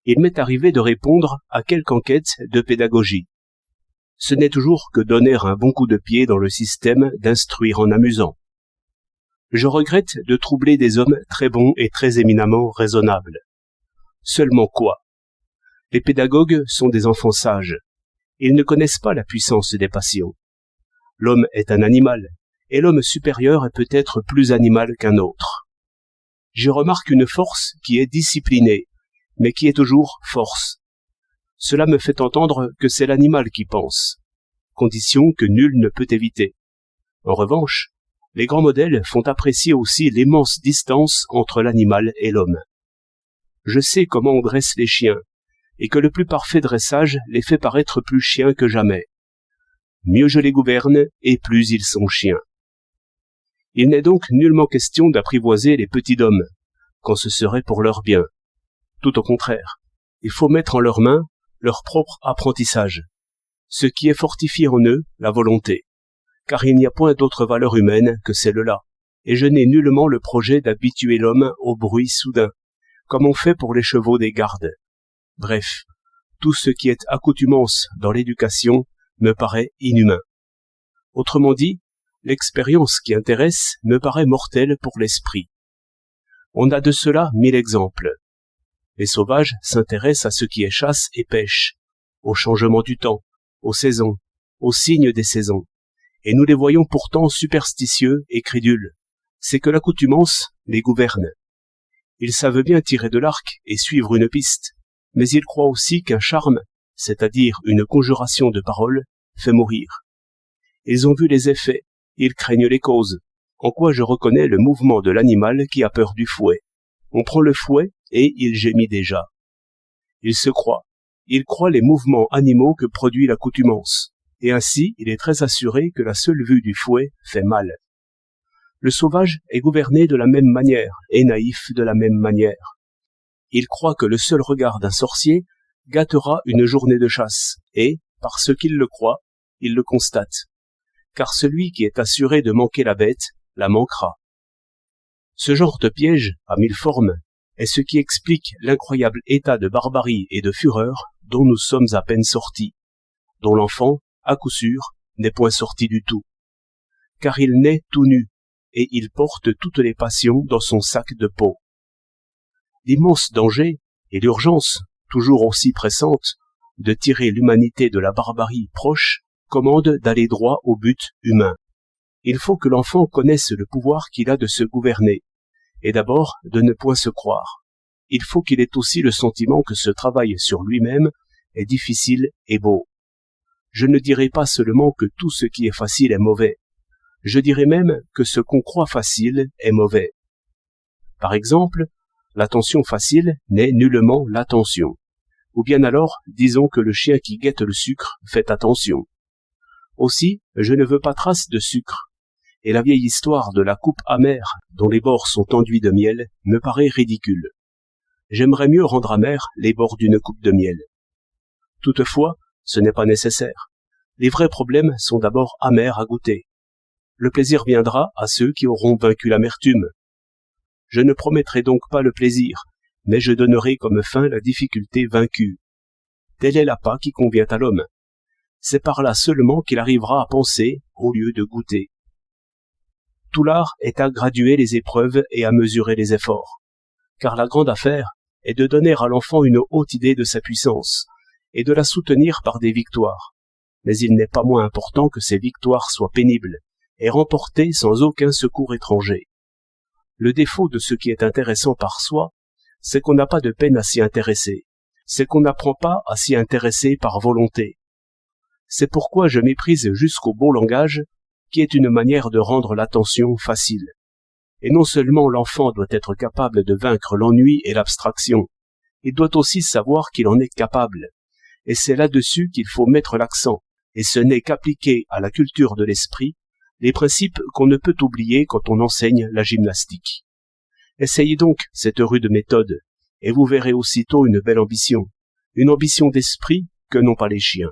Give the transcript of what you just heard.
il m'est arrivé de répondre à quelque enquête de pédagogie. Ce n'est toujours que donner un bon coup de pied dans le système d'instruire en amusant. Je regrette de troubler des hommes très bons et très éminemment raisonnables. Seulement quoi? Les pédagogues sont des enfants sages. Ils ne connaissent pas la puissance des passions. L'homme est un animal, et l'homme supérieur est peut-être plus animal qu'un autre. J'y remarque une force qui est disciplinée, mais qui est toujours force. Cela me fait entendre que c'est l'animal qui pense, condition que nul ne peut éviter. En revanche, les grands modèles font apprécier aussi l'immense distance entre l'animal et l'homme. Je sais comment on dresse les chiens, et que le plus parfait dressage les fait paraître plus chiens que jamais. Mieux je les gouverne, et plus ils sont chiens. Il n'est donc nullement question d'apprivoiser les petits d'hommes, quand ce serait pour leur bien. Tout au contraire, il faut mettre en leurs mains leur propre apprentissage, ce qui est fortifier en eux la volonté, car il n'y a point d'autre valeur humaine que celle-là, et je n'ai nullement le projet d'habituer l'homme au bruit soudain, comme on fait pour les chevaux des gardes. Bref, tout ce qui est accoutumance dans l'éducation me paraît inhumain. Autrement dit, l'expérience qui intéresse me paraît mortelle pour l'esprit. On a de cela 1000 exemples. Les sauvages s'intéressent à ce qui est chasse et pêche, au changement du temps, aux saisons, aux signes des saisons, et nous les voyons pourtant superstitieux et crédules. C'est que l'accoutumance les gouverne. Ils savent bien tirer de l'arc et suivre une piste, mais ils croient aussi qu'un charme, c'est-à-dire une conjuration de paroles, fait mourir. Ils ont vu les effets, ils craignent les causes, en quoi je reconnais le mouvement de l'animal qui a peur du fouet. On prend le fouet et il gémit déjà. Il se croit. Il croit les mouvements animaux que produit l'accoutumance, et ainsi il est très assuré que la seule vue du fouet fait mal. Le sauvage est gouverné de la même manière, et naïf de la même manière. Il croit que le seul regard d'un sorcier gâtera une journée de chasse, et, parce qu'il le croit, il le constate. Car celui qui est assuré de manquer la bête, la manquera. Ce genre de piège, à 1000 formes, est ce qui explique l'incroyable état de barbarie et de fureur dont nous sommes à peine sortis, dont l'enfant, à coup sûr, n'est point sorti du tout. Car il naît tout nu, et il porte toutes les passions dans son sac de peau. L'immense danger, et l'urgence, toujours aussi pressante, de tirer l'humanité de la barbarie proche, commande d'aller droit au but humain. Il faut que l'enfant connaisse le pouvoir qu'il a de se gouverner, et d'abord de ne point se croire. Il faut qu'il ait aussi le sentiment que ce travail sur lui-même est difficile et beau. Je ne dirai pas seulement que tout ce qui est facile est mauvais, je dirais même que ce qu'on croit facile est mauvais. Par exemple, l'attention facile n'est nullement l'attention. Ou bien alors, disons que le chien qui guette le sucre fait attention. Aussi, je ne veux pas trace de sucre, et la vieille histoire de la coupe amère dont les bords sont enduits de miel me paraît ridicule. J'aimerais mieux rendre amers les bords d'une coupe de miel. Toutefois, ce n'est pas nécessaire. Les vrais problèmes sont d'abord amers à goûter. Le plaisir viendra à ceux qui auront vaincu l'amertume. Je ne promettrai donc pas le plaisir, mais je donnerai comme fin la difficulté vaincue. Tel est l'appât qui convient à l'homme. C'est par là seulement qu'il arrivera à penser au lieu de goûter. Tout l'art est à graduer les épreuves et à mesurer les efforts. Car la grande affaire est de donner à l'enfant une haute idée de sa puissance et de la soutenir par des victoires. Mais il n'est pas moins important que ces victoires soient pénibles et remportées sans aucun secours étranger. Le défaut de ce qui est intéressant par soi, c'est qu'on n'a pas de peine à s'y intéresser. C'est qu'on n'apprend pas à s'y intéresser par volonté. C'est pourquoi je méprise jusqu'au beau langage, qui est une manière de rendre l'attention facile. Et non seulement l'enfant doit être capable de vaincre l'ennui et l'abstraction, il doit aussi savoir qu'il en est capable. Et c'est là-dessus qu'il faut mettre l'accent, et ce n'est qu'appliquer à la culture de l'esprit les principes qu'on ne peut oublier quand on enseigne la gymnastique. Essayez donc cette rude méthode, et vous verrez aussitôt une belle ambition, une ambition d'esprit que n'ont pas les chiens.